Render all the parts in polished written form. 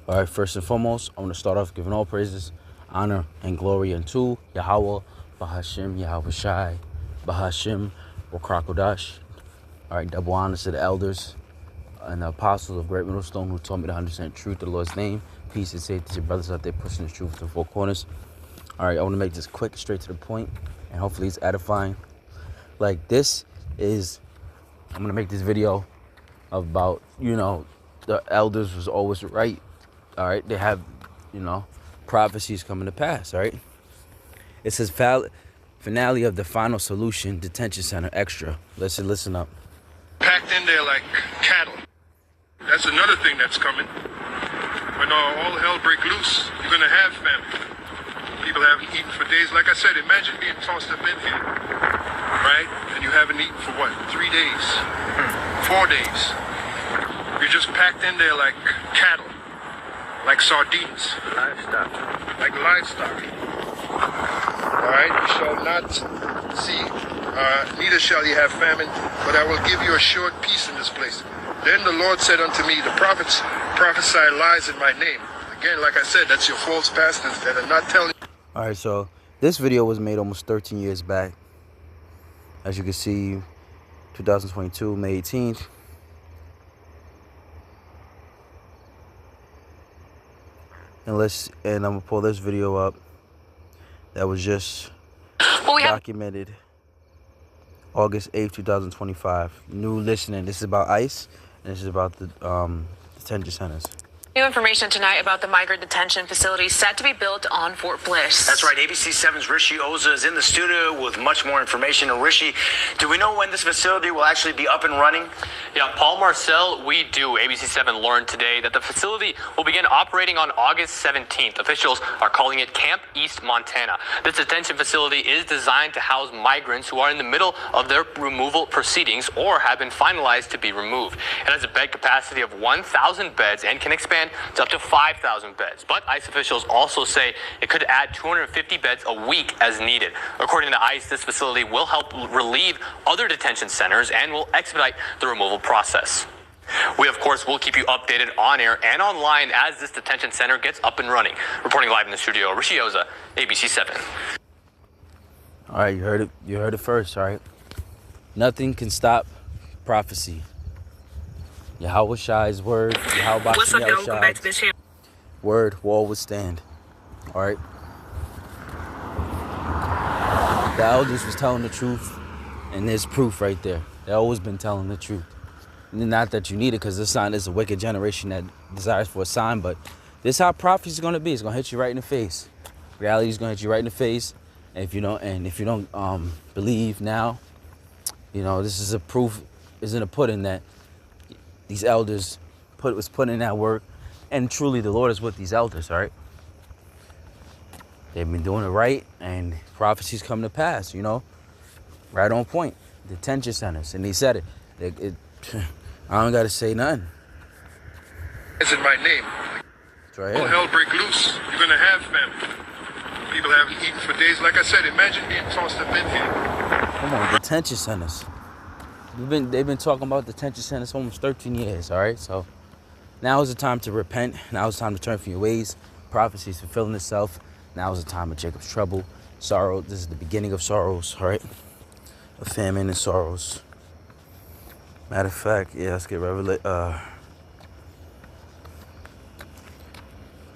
All right, first and foremost, I want to start off giving all praises, honor, and glory unto Yahweh, Bahashim, Yahweh Shai, Bahashim, Wakrakodash. All right, double honors to the elders and the apostles of Great Millstone who taught me the 100% truth of the Lord's name. Peace and safety to your brothers out there pushing the truth to the four corners. All right, I want to make this quick, straight to the point, and hopefully it's edifying. I'm going to make this video about, the elders was always right. All right, they have, prophecies coming to pass, all right? It says finale of the final solution, detention center, extra. Listen up. Packed in there like cattle. That's another thing that's coming. When all hell break loose, you're going to have famine. People haven't eaten for days. Like I said, imagine being tossed up in here, right? And you haven't eaten for what, 3 days, 4 days. You're just packed in there like cattle. Like sardines. Livestock. Like livestock. Alright, you shall not see, neither shall ye have famine, but I will give you a short peace in this place. Then the Lord said unto me, the prophets prophesy lies in my name. Again, like I said, that's your false pastors that are not telling. Alright, so this video was made almost 13 years back. As you can see, 2022, May 18th. And I'm gonna pull this video up that was just documented August 8th, 2025. New listening. This is about ICE, and this is about the detention centers. New information tonight about the migrant detention facility set to be built on Fort Bliss. That's right. ABC7's Rishi Oza is in the studio with much more information. And Rishi, do we know when this facility will actually be up and running? Yeah, Paul Marcel, we do. ABC7 learned today that the facility will begin operating on August 17th. Officials are calling it Camp East Montana. This detention facility is designed to house migrants who are in the middle of their removal proceedings or have been finalized to be removed. It has a bed capacity of 1,000 beds and can expand to up to 5,000 beds. But ICE officials also say it could add 250 beds a week as needed. According to ICE, this facility will help relieve other detention centers and will expedite the removal process. We, of course, will keep you updated on air and online as this detention center gets up and running. Reporting live in the studio, Rishi Oza, ABC7. All right, you heard it first, all right? Nothing can stop prophecy. Yahweh Shai's word, Yahweh Shai's word will always stand. All right? The elders was telling the truth, and there's proof right there. They always been telling the truth. Not that you need it, because this sign is a wicked generation that desires for a sign, but this is how prophecy is going to be. It's going to hit you right in the face. Reality is going to hit you right in the face. And if you don't believe now, this is a proof, is in a pudding that these elders was putting in that work, and truly the Lord is with these elders, all right? They've been doing it right, and prophecies come to pass, right on point. Detention centers, and he said it. I don't got to say nothing. It's in my name. It's right here. All hell break loose, you're going to have famine. People haven't eaten for days. Like I said, imagine being tossed up in here. Come on, detention centers. They've been talking about detention centers for almost 13 years, all right? So now is the time to repent. Now is the time to turn from your ways. Prophecy is fulfilling itself. Now is the time of Jacob's trouble. Sorrow, this is the beginning of sorrows, all right? Of famine and sorrows. Matter of fact, let's get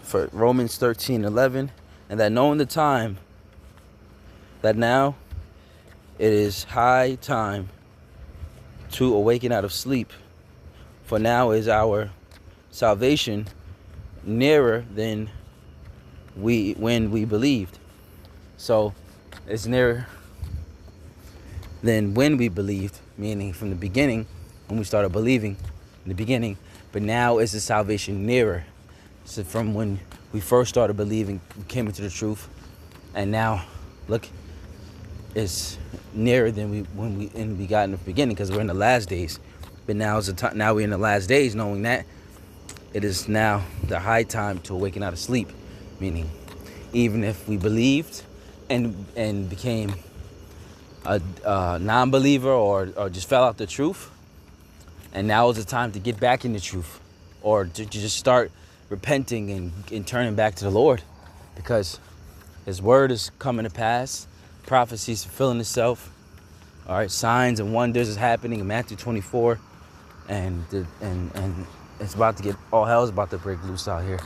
for Romans 13:11, and that knowing the time, that now it is high time to awaken out of sleep, for now is our salvation nearer than when we believed. So it's nearer than when we believed, meaning from the beginning, when we started believing in the beginning, but now is the salvation nearer. So from when we first started believing, we came into the truth, and now look, it's nearer than we got in the beginning, because we're in the last days. But now is the time. Now we're in the last days, knowing that it is now the high time to awaken out of sleep. Meaning, even if we believed and became a non-believer or just fell out the truth, and now is the time to get back in the truth, or to just start repenting and turning back to the Lord, because his word is coming to pass. Prophecy is fulfilling itself. All right, signs and wonders is happening in Matthew 24, and it's about to get, all hell is about to break loose out here.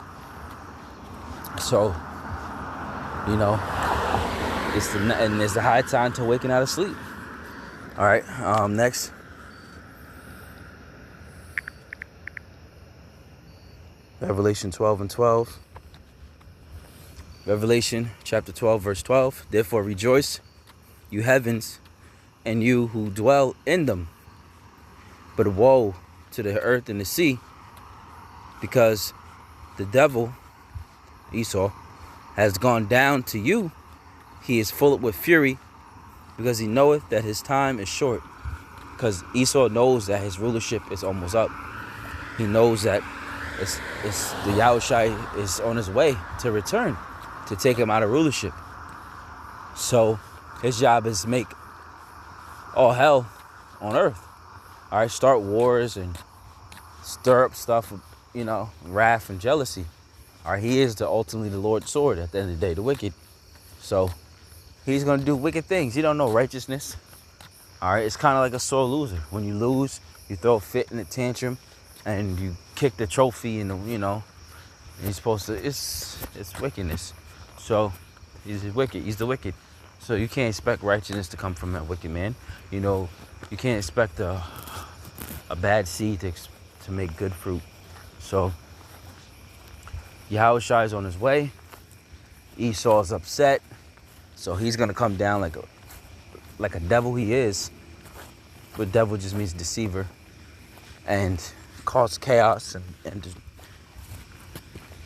So, you know, it's the high time to awaken out of sleep. All right, next. Revelation 12 and 12. Revelation chapter 12, verse 12. Therefore rejoice, you heavens, and you who dwell in them. But woe to the earth and the sea, because the devil, Esau, has gone down to you. He is full with fury, because he knoweth that his time is short. Because Esau knows that his rulership is almost up. He knows that it's the Yahushua is on his way to return, to take him out of rulership. So his job is make all hell on earth. All right, start wars and stir up stuff, you know, wrath and jealousy. All right, he is ultimately the Lord's sword at the end of the day, the wicked. So he's going to do wicked things. You don't know righteousness. All right, it's kind of like a sore loser. When you lose, you throw a fit in a tantrum and you kick the trophy and, you know, you're supposed to, it's wickedness. So he's wicked. He's the wicked. So you can't expect righteousness to come from that wicked man. You know, you can't expect a bad seed to make good fruit. So Yahushua is on his way. Esau is upset. So he's going to come down like a devil he is. But devil just means deceiver. And cause chaos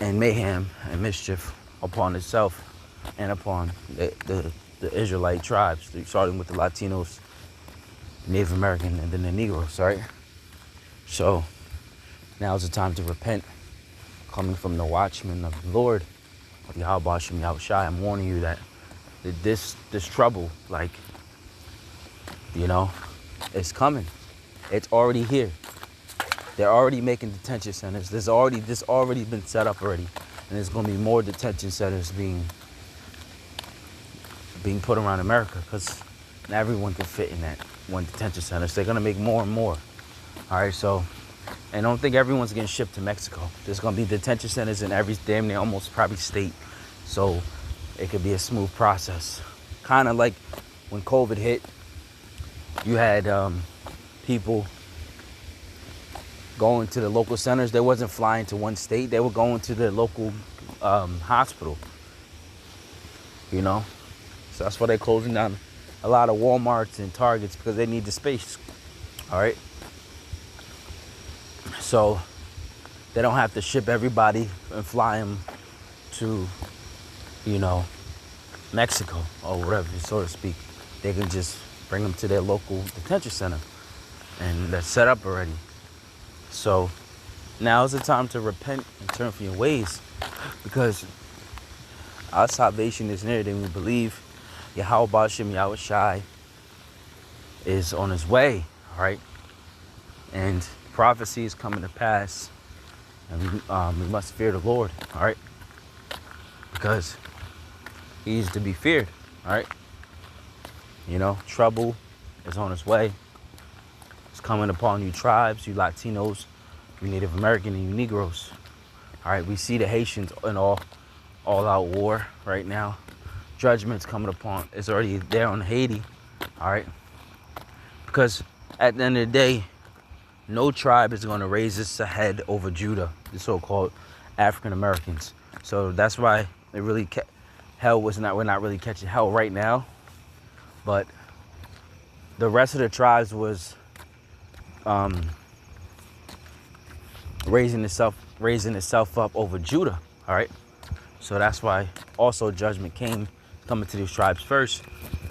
and mayhem and mischief upon itself and upon the Israelite tribes, starting with the Latinos, Native American, and then the Negroes, right? So now's the time to repent, coming from the watchman of the Lord, of Yahweh Hashem Yahushai. I'm warning you that this trouble, like, you know, it's coming. It's already here. They're already making detention centers. This already been set up already. And there's going to be more detention centers being put around America, because not everyone can fit in that one detention center. So they're going to make more and more. All right, so, and I don't think everyone's getting shipped to Mexico. There's going to be detention centers in every damn near almost probably state. So it could be a smooth process. Kind of like when COVID hit, you had people going to the local centers. They wasn't flying to one state. They were going to the local hospital, you know? So that's why they're closing down a lot of Walmarts and Targets, because they need the space, all right? So they don't have to ship everybody and fly them to, you know, Mexico or whatever, so to speak. They can just bring them to their local detention center, and they're set up already. So now is the time to repent and turn from your ways, because our salvation is nearer than we believe. Yahweh Hashem Yahushai is on his way, all right? And prophecy is coming to pass, and we must fear the Lord, all right? Because he is to be feared, all right? You know, trouble is on its way. It's coming upon you tribes, you Latinos, you Native American, and you Negroes. All right, we see the Haitians in all-out war right now. Judgment's coming upon. It's already there on Haiti. All right, because at the end of the day, no tribe is going to raise its head over Judah, the so-called African Americans. So that's why it really we're not really catching hell right now. But the rest of the tribes was raising itself up over Judah, all right? So that's why also judgment coming to these tribes first.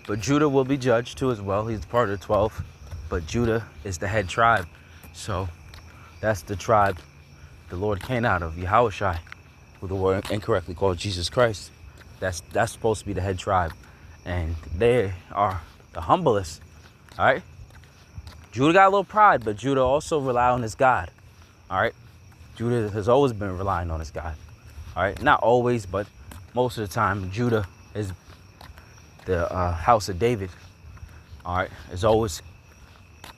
But Judah will be judged too as well. He's part of the 12, but Judah is the head tribe. So that's the tribe the Lord came out of, Yahushai, who the word incorrectly called Jesus Christ. That's supposed to be the head tribe. And they are the humblest, all right? Judah got a little pride, but Judah also rely on his God, all right? Judah has always been relying on this God. All right, not always, but most of the time, Judah is the house of David. All right, is always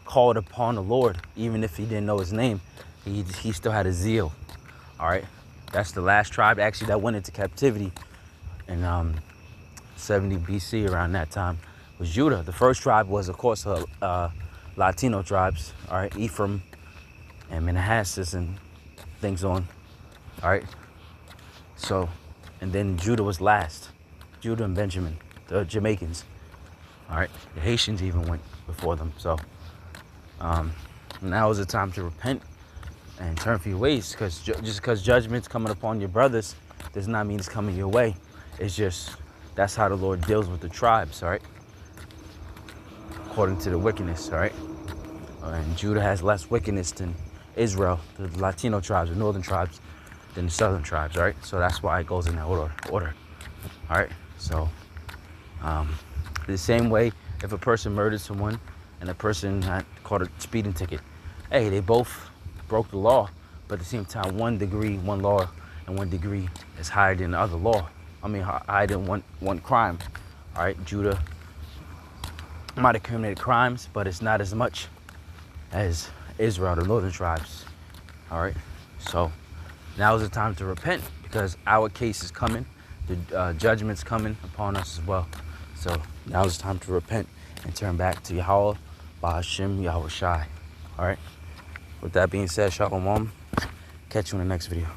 called upon the Lord, even if he didn't know his name. He still had a zeal. All right, that's the last tribe actually that went into captivity in 70 BC. Around that time was Judah. The first tribe was, of course, Latino tribes. All right, Ephraim and Manasseh and things on. All right, so, and then Judah was last. Judah and Benjamin, the Jamaicans. All right, the Haitians even went before them. So now is the time to repent and turn for your ways, because just because judgment's coming upon your brothers does not mean it's coming your way. It's just, that's how the Lord deals with the tribes, all right? According to the wickedness, all right? And Judah has less wickedness than Israel, the Latino tribes, the northern tribes, than the southern tribes, all right? So that's why it goes in that order, all right? So the same way, if a person murdered someone and a person had caught a speeding ticket, hey, they both broke the law, but at the same time, one law and 1 degree is higher than the other law. I mean, higher than one crime. All right, Judah might have committed crimes, but it's not as much as Israel, the northern tribes. All right, so now is the time to repent, because our case is coming. The judgment's coming upon us as well. So now is the time to repent and turn back to Yahweh, Ba'ashem, Yahweh Shai. All right. With that being said, Shalom. Catch you in the next video.